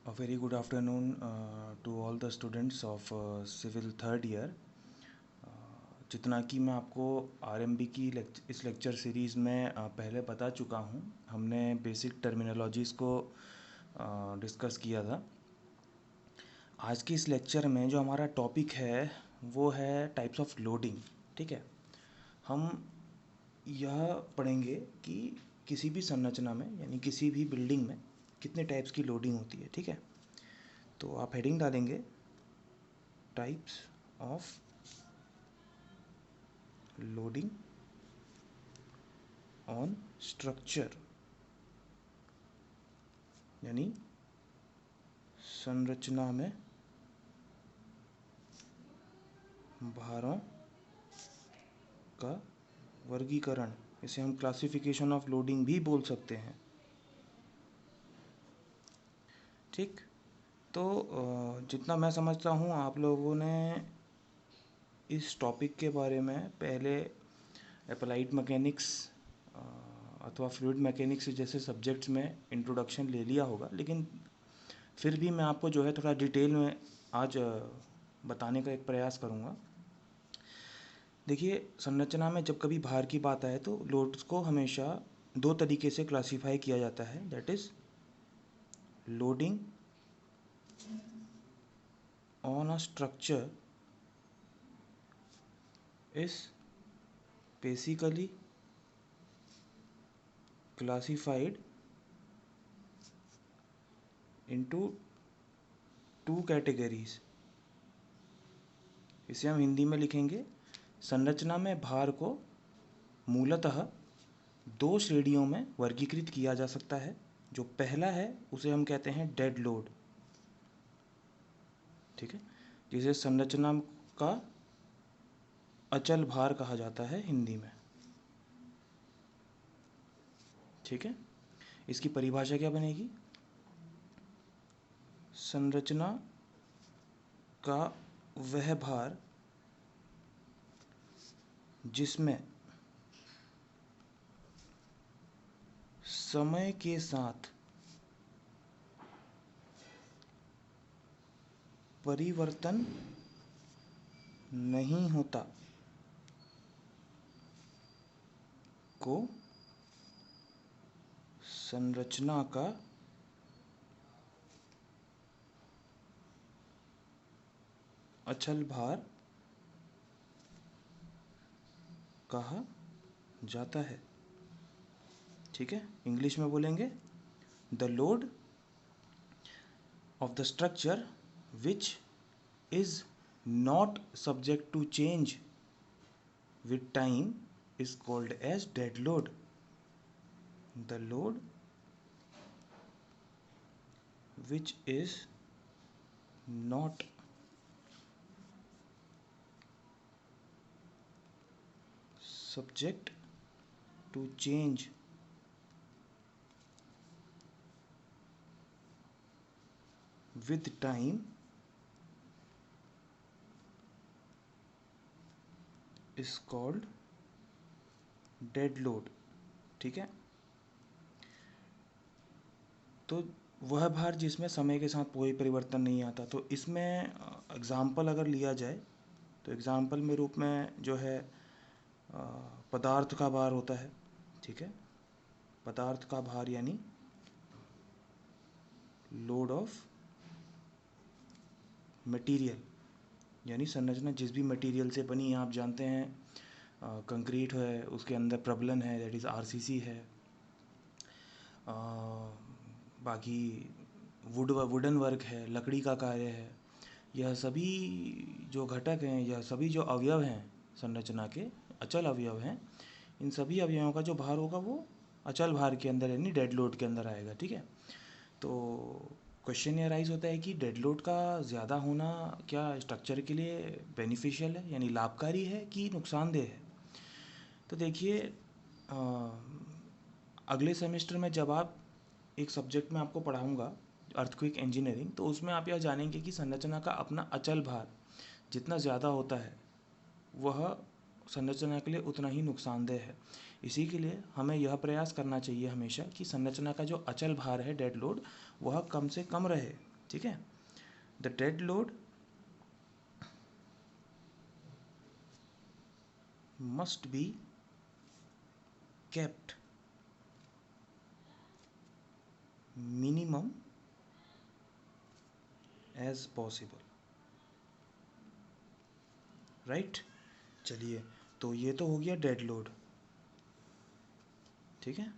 A very good afternoon to all the students of civil third year. जितना कि मैं आपको आरएमबी की इस लेक्चर सीरीज़ में पहले बता चुका हूँ, हमने बेसिक टर्मिनोलॉजीज़ को डिस्कस किया था। आज के इस लेक्चर में जो हमारा टॉपिक है वो है टाइप्स ऑफ लोडिंग। ठीक है, हम यह पढ़ेंगे कि किसी भी संरचना में यानी किसी भी बिल्डिंग में कितने टाइप्स की लोडिंग होती है। ठीक है, तो आप हेडिंग डालेंगे types of loading on structure, यानी संरचना में भारों का वर्गीकरण। इसे हम क्लासिफिकेशन ऑफ लोडिंग भी बोल सकते हैं। ठीक, तो जितना मैं समझता हूँ आप लोगों ने इस टॉपिक के बारे में पहले अप्लाइड मैकेनिक्स अथवा फ्लूइड मैकेनिक्स जैसे सब्जेक्ट्स में इंट्रोडक्शन ले लिया होगा, लेकिन फिर भी मैं आपको जो है थोड़ा डिटेल में आज बताने का एक प्रयास करूँगा। देखिए, संरचना में जब कभी भार की बात आए तो लोड्स को हमेशा दो तरीके से क्लासीफाई किया जाता है, that is loading on a structure is basically classified into two categories. इसे हम हिंदी में लिखेंगे, संरचना में भार को मूलतः दो श्रेणियों में वर्गीकृत किया जा सकता है। जो पहला है उसे हम कहते हैं डेड लोड। ठीक है, जिसे संरचना का अचल भार कहा जाता है हिंदी में। ठीक है, इसकी परिभाषा क्या बनेगी? संरचना का वह भार जिसमें समय के साथ परिवर्तन नहीं होता को संरचना का अचल भार कहा जाता है। ठीक है, इंग्लिश में बोलेंगे, the load of the structure which is not subject to change with time is called as dead load. The load which is not subject to change with time is called dead load. ठीक है, तो वह भार जिसमें समय के साथ कोई परिवर्तन नहीं आता। तो इसमें एग्जाम्पल अगर लिया जाए तो एग्जाम्पल में रूप में जो है पदार्थ का भार होता है। ठीक है, पदार्थ का भार यानी लोड ऑफ मटेरियल, यानी संरचना जिस भी मटेरियल से बनी है, आप जानते हैं कंक्रीट है, उसके अंदर प्रबलन है, दैट इज़ आरसीसी है, बाकी वुडन वर्क है, लकड़ी का कार्य है। यह सभी जो घटक हैं, यह सभी जो अवयव हैं संरचना के, अचल अवयव हैं, इन सभी अवयवों का जो भार होगा वो अचल भार के अंदर यानी डेड लोड के अंदर आएगा। ठीक है, तो क्वेश्चन ये राइज होता है कि डेड लोड का ज़्यादा होना क्या स्ट्रक्चर के लिए बेनिफिशियल है, यानी लाभकारी है कि नुकसानदेह है? तो देखिए, अगले सेमेस्टर में जब आप एक सब्जेक्ट में आपको पढ़ाऊँगा अर्थक्वेक इंजीनियरिंग, तो उसमें आप यह जानेंगे कि संरचना का अपना अचल भार जितना ज़्यादा होता है वह संरचना के लिए उतना ही नुकसानदेह है। इसी के लिए हमें यह प्रयास करना चाहिए हमेशा कि संरचना का जो अचल भार है डेड लोड वह कम से कम रहे। ठीक है। The dead load must be kept minimum as possible, right. चलिए, तो ये तो हो गया डेड लोड, ठीक है।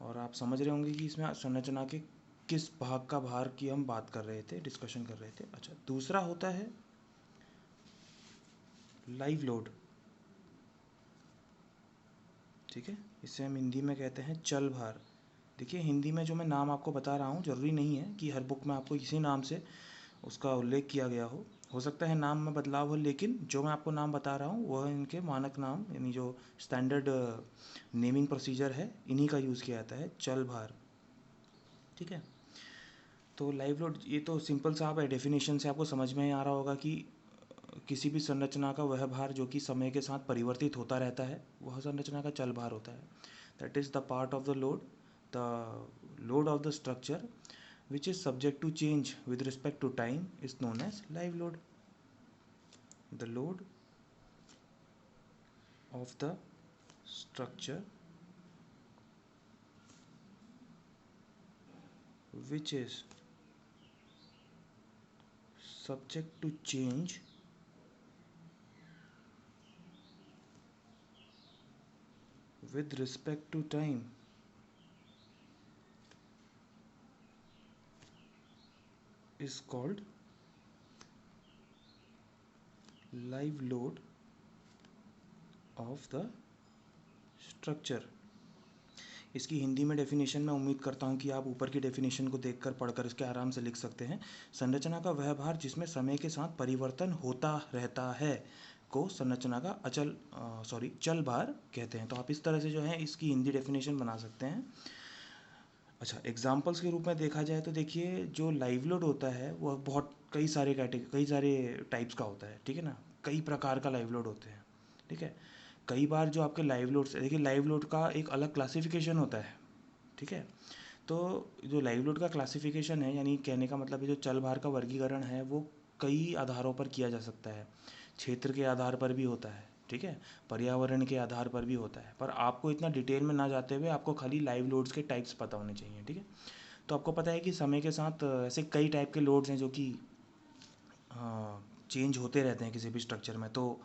और आप समझ रहे होंगे कि इसमें संरचना के किस भाग का भार की हम बात कर रहे थे, डिस्कशन कर रहे थे। अच्छा, दूसरा होता है लाइव लोड, ठीक है। इसे हम हिंदी में कहते हैं चल भार। देखिए, हिंदी में जो मैं नाम आपको बता रहा हूँ, ज़रूरी नहीं है कि हर बुक में आपको इसी नाम से उसका उल्लेख किया गया हो सकता है नाम में बदलाव हो, लेकिन जो मैं आपको नाम बता रहा हूँ वह इनके मानक नाम, यानी जो स्टैंडर्ड नेमिंग प्रोसीजर है, इन्हीं का यूज़ किया जाता है, चल भार, ठीक है। तो लाइव लोड, ये तो सिंपल सा आप डेफिनेशन से आपको समझ में आ रहा होगा कि किसी भी संरचना का वह भार जो कि समय के साथ परिवर्तित होता रहता है, वह संरचना का चल भार होता है। That is the part of the load of the structure which is subject to change with respect to time is known as live load. The load of the structure which is subject to change with respect to time is called live load of the structure. इसकी हिंदी में definition मैं उम्मीद करता हूँ कि आप ऊपर की डेफिनेशन को देखकर पढ़कर इसके आराम से लिख सकते हैं। संरचना का वह भार जिसमें समय के साथ परिवर्तन होता रहता है को संरचना का चल भार कहते हैं। तो आप इस तरह से जो है इसकी हिंदी डेफिनेशन बना सकते हैं। अच्छा, एग्जाम्पल्स के रूप में देखा जाए तो देखिए, जो लाइव लोड होता है वह बहुत कई सारे टाइप्स का होता है, ठीक है ना। कई प्रकार का लाइव लोड होते हैं, ठीक है। कई बार जो आपके लाइव लोड से, देखिए लाइव लोड का एक अलग क्लासिफिकेशन होता है, ठीक है। तो जो लाइव लोड का क्लासिफिकेशन है, यानी कहने का मतलब है जो चल भार का वर्गीकरण है, वो कई आधारों पर किया जा सकता है। क्षेत्र के आधार पर भी होता है, ठीक है, पर्यावरण के आधार पर भी होता है। पर आपको इतना डिटेल में ना जाते हुए आपको खाली लाइव लोड्स के टाइप्स पता होने चाहिए, ठीक है। तो आपको पता है कि समय के साथ ऐसे कई टाइप के लोड्स हैं जो कि चेंज होते रहते हैं किसी भी स्ट्रक्चर में। तो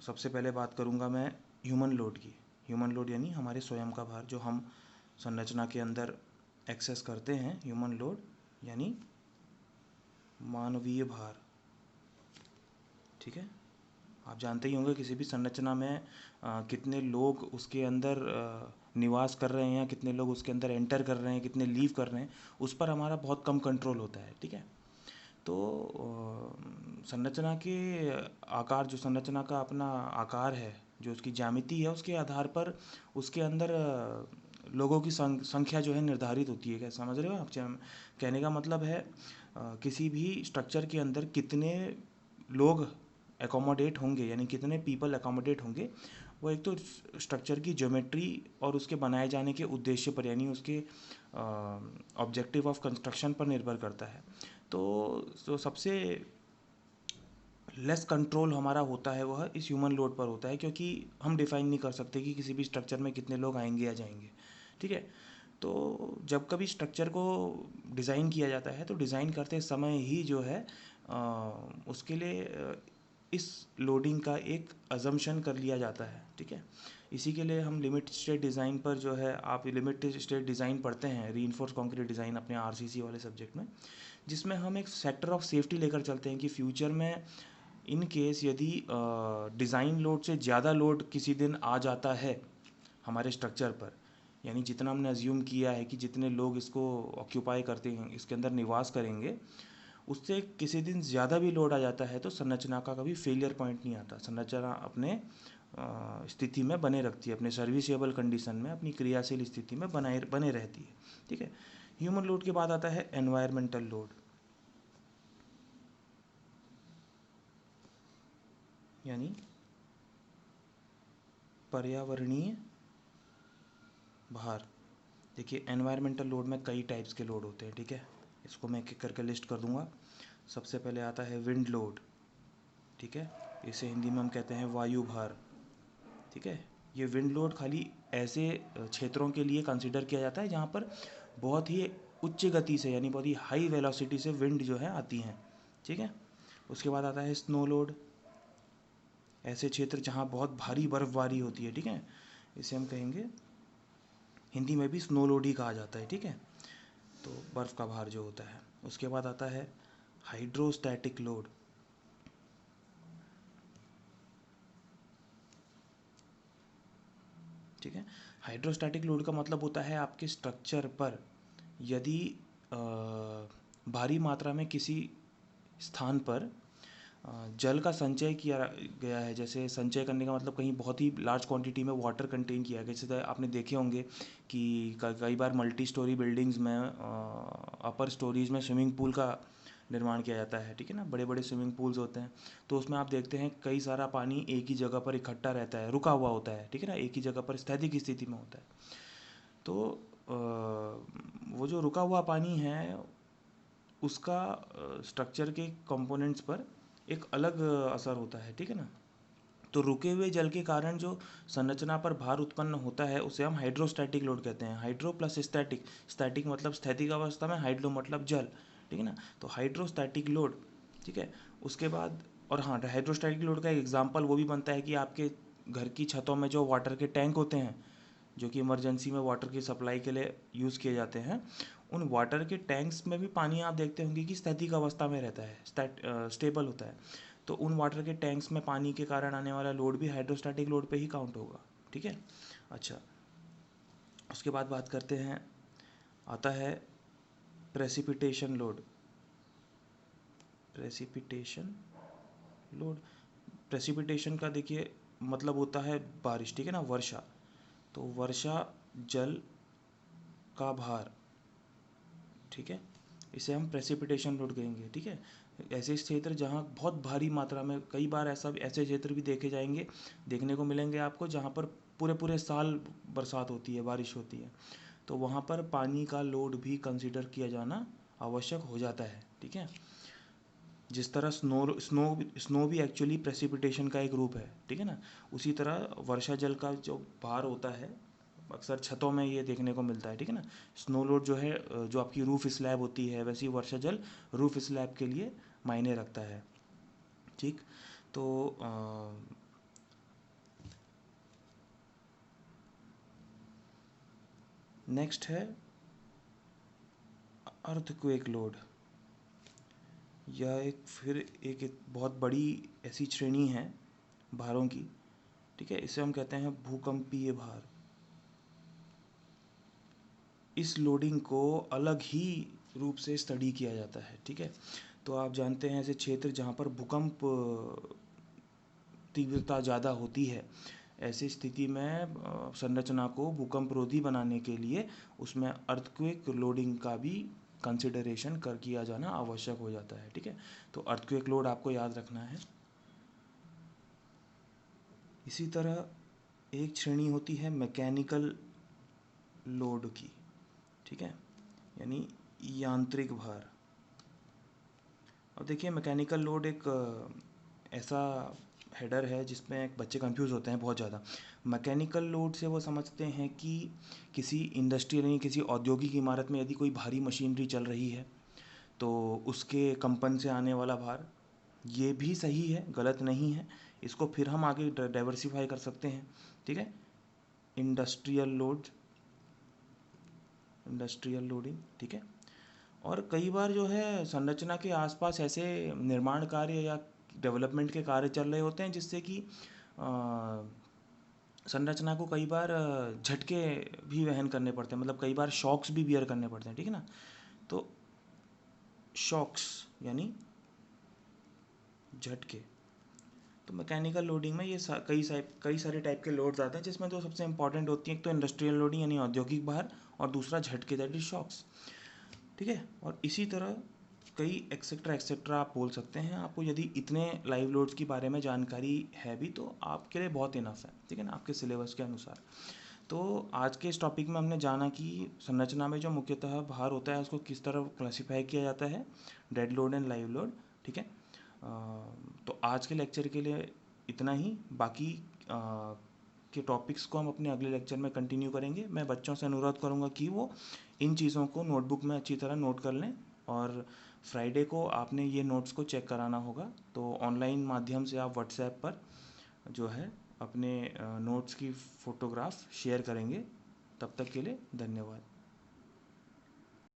सबसे पहले बात करूँगा मैं ह्यूमन लोड की। ह्यूमन लोड यानी हमारे स्वयं का भार जो हम संरचना के अंदर एक्सेस करते हैं। ह्यूमन लोड यानी मानवीय भार, ठीक है। आप जानते ही होंगे किसी भी संरचना में कितने लोग उसके अंदर निवास कर रहे हैं, या कितने लोग उसके अंदर एंटर कर रहे हैं, कितने लीव कर रहे हैं, उस पर हमारा बहुत कम कंट्रोल होता है, ठीक है। तो संरचना के आकार, जो संरचना का अपना आकार है, जो उसकी ज्यामिति है, उसके आधार पर उसके अंदर लोगों की संख्या जो है निर्धारित होती है। क्या समझ रहे हो आप? कहने का मतलब है किसी भी स्ट्रक्चर के अंदर कितने लोग एकोमोडेट होंगे, यानी कितने पीपल एकोमोडेट होंगे, वो एक तो स्ट्रक्चर की ज्योमेट्री और उसके बनाए जाने के उद्देश्य पर, यानी उसके ऑब्जेक्टिव ऑफ कंस्ट्रक्शन पर निर्भर करता है। तो सबसे लेस कंट्रोल हमारा होता है वह इस ह्यूमन लोड पर होता है, क्योंकि हम डिफाइन नहीं कर सकते कि किसी भी स्ट्रक्चर में कितने लोग आएंगे या जाएंगे, ठीक है। तो जब कभी स्ट्रक्चर को डिज़ाइन किया जाता है तो डिज़ाइन करते समय ही जो है उसके लिए इस लोडिंग का एक अजम्पशन कर लिया जाता है, ठीक है। इसी के लिए हम लिमिट स्टेट डिज़ाइन पर जो है, आप लिमिट स्टेट डिज़ाइन पढ़ते हैं, रीइंफोर्स कंक्रीट डिज़ाइन अपने आरसीसी वाले सब्जेक्ट में, जिसमें हम एक सेक्टर ऑफ सेफ्टी लेकर चलते हैं कि फ्यूचर में इन केस यदि डिज़ाइन लोड से ज़्यादा लोड किसी दिन आ जाता है हमारे स्ट्रक्चर पर, यानी जितना हमने अज्यूम किया है कि जितने लोग इसको ऑक्यूपाई करते हैं, इसके अंदर निवास करेंगे, उससे किसी दिन ज़्यादा भी लोड आ जाता है तो संरचना का कभी फेलियर पॉइंट नहीं आता। संरचना अपने स्थिति में बने रखती है, अपने सर्विसेबल कंडीशन में, अपनी क्रियाशील स्थिति में बने रहती है, ठीक है। ह्यूमन लोड के बाद आता है एनवायरमेंटल लोड, यानी पर्यावरणीय भार। देखिए, एनवायरमेंटल लोड में कई टाइप्स के लोड होते हैं, ठीक है। इसको मैं एक एक करके लिस्ट कर दूंगा। सबसे पहले आता है विंड लोड, ठीक है, इसे हिंदी में हम कहते हैं वायु भार, ठीक है। ये विंड लोड खाली ऐसे क्षेत्रों के लिए कंसिडर किया जाता है जहाँ पर बहुत ही उच्च गति से यानी बहुत ही हाई वेलोसिटी से विंड जो है आती हैं, ठीक है। उसके बाद आता है स्नो लोड, ऐसे क्षेत्र जहाँ बहुत भारी बर्फबारी होती है, ठीक है, इसे हम कहेंगे, हिंदी में भी स्नो लोड ही कहा जाता है, ठीक है, तो बर्फ़ का भार जो होता है। उसके बाद आता है हाइड्रोस्टैटिक लोड, ठीक है। हाइड्रोस्टैटिक लोड का मतलब होता है आपके स्ट्रक्चर पर यदि भारी मात्रा में किसी स्थान पर जल का संचय किया गया है, जैसे संचय करने का मतलब कहीं बहुत ही लार्ज क्वांटिटी में वाटर कंटेन किया गया, जैसे आपने देखे होंगे कि कई बार मल्टी स्टोरी बिल्डिंग्स में अपर स्टोरीज में स्विमिंग पूल का निर्माण किया जाता है, ठीक है ना, बड़े बड़े स्विमिंग पूल्स होते हैं, तो उसमें आप देखते हैं कई सारा पानी एक ही जगह पर इकट्ठा रहता है, रुका हुआ होता है, ठीक है ना, एक ही जगह पर स्थैतिक स्थिति में होता है। तो वो जो रुका हुआ पानी है उसका स्ट्रक्चर के कंपोनेंट्स पर एक अलग असर होता है, ठीक है ना। तो रुके हुए जल के कारण जो संरचना पर भार उत्पन्न होता है उसे हम हाइड्रोस्टैटिक लोड कहते हैं। हाइड्रो प्लस स्टैटिक, स्टैटिक मतलब स्थैतिक अवस्था में, हाइड्रो मतलब जल, ठीक है ना, तो हाइड्रोस्टैटिक लोड, ठीक है। उसके बाद और हाँ, हाइड्रोस्टैटिक लोड का एक एग्जांपल वो भी बनता है कि आपके घर की छतों में जो वाटर के टैंक होते हैं जो कि इमरजेंसी में वाटर की सप्लाई के लिए यूज़ किए जाते हैं, उन वाटर के टैंक्स में भी पानी आप देखते होंगे कि स्थैतिक अवस्था में रहता है, स्टेबल होता है। तो उन वाटर के टैंक्स में पानी के कारण आने वाला लोड भी हाइड्रोस्टैटिक लोड पे ही काउंट होगा, ठीक है। अच्छा, उसके बाद बात करते हैं, आता है precipitation load. Precipitation load, precipitation का देखिए मतलब होता है बारिश, ठीक है ना, वर्षा। तो वर्षा जल का भार, ठीक है, इसे हम प्रेसिपिटेशन लोड कहेंगे, ठीक है। ऐसे क्षेत्र जहाँ बहुत भारी मात्रा में, कई बार ऐसे क्षेत्र भी देखे जाएंगे, देखने को मिलेंगे आपको, जहाँ पर पूरे पूरे साल बरसात होती है, बारिश होती है, तो वहाँ पर पानी का लोड भी कंसिडर किया जाना आवश्यक हो जाता है, ठीक है। जिस तरह स्नो स्नो स्नो भी एक्चुअली प्रेसिपिटेशन का एक रूप है, ठीक है ना, उसी तरह वर्षा जल का जो भार होता है अक्सर छतों में ये देखने को मिलता है, ठीक है ना। स्नो लोड जो है, जो आपकी रूफ स्लैब होती है, वैसी वर्षा जल रूफ स्लैब के लिए मायने रखता है, ठीक। तो नेक्स्ट है अर्थक्वेक लोड। यह एक बहुत बड़ी ऐसी श्रेणी है भारों की, ठीक है, इसे हम कहते हैं भूकंपीय भार। इस लोडिंग को अलग ही रूप से स्टडी किया जाता है, ठीक है। तो आप जानते हैं ऐसे क्षेत्र जहाँ पर भूकंप तीव्रता ज़्यादा होती है, ऐसी स्थिति में संरचना को भूकंप रोधी बनाने के लिए उसमें अर्थक्वेक लोडिंग का भी कंसिडरेशन कर किया जाना आवश्यक हो जाता है, ठीक है। तो अर्थक्वेक लोड आपको याद रखना है। इसी तरह एक श्रेणी होती है मैकेनिकल लोड की, ठीक है, यानी यांत्रिक भार। अब देखिए मैकेनिकल लोड एक ऐसा हेडर है जिसमें बच्चे कंफ्यूज होते हैं बहुत ज़्यादा। मैकेनिकल लोड से वो समझते हैं कि किसी इंडस्ट्रियल यानी किसी औद्योगिक इमारत में यदि कोई भारी मशीनरी चल रही है तो उसके कंपन से आने वाला भार, ये भी सही है, गलत नहीं है, इसको फिर हम आगे डाइवर्सिफाई कर सकते हैं, ठीक है। इंडस्ट्रियल लोड, इंडस्ट्रियल लोडिंग, ठीक है। और कई बार जो है संरचना के आसपास ऐसे निर्माण कार्य या डेवलपमेंट के कार्य चल रहे होते हैं जिससे कि संरचना को कई बार झटके भी वहन करने पड़ते हैं, मतलब कई बार शॉक्स भी बियर करने पड़ते हैं, ठीक है ना। तो शॉक्स यानी झटके। तो मैकेनिकल लोडिंग में ये कई सारे टाइप के लोड्स आते हैं, जिसमें जो सबसे इंपॉर्टेंट होती है एक तो इंडस्ट्रियल लोडिंग यानी औद्योगिक भार, और दूसरा झटके दैट इज शॉक्स, ठीक है। और इसी तरह कई एक्सेट्रा एक्सेट्रा आप बोल सकते हैं। आपको यदि इतने लाइव लोड्स के बारे में जानकारी है भी तो आपके लिए बहुत इनफ है, ठीक है ना, आपके सिलेबस के अनुसार। तो आज के इस टॉपिक में हमने जाना कि संरचना में जो मुख्यतः भार होता है उसको किस तरह क्लासिफाई किया जाता है, dead load and live load. ठीक है। तो आज के लेक्चर के लिए इतना ही। बाकी के टॉपिक्स को हम अपने अगले लेक्चर में कंटिन्यू करेंगे। मैं बच्चों से अनुरोध करूंगा कि वो इन चीज़ों को नोटबुक में अच्छी तरह नोट कर लें, और फ्राइडे को आपने ये नोट्स को चेक कराना होगा। तो ऑनलाइन माध्यम से आप व्हाट्सएप पर जो है अपने नोट्स की फ़ोटोग्राफ शेयर करेंगे। तब तक के लिए धन्यवाद।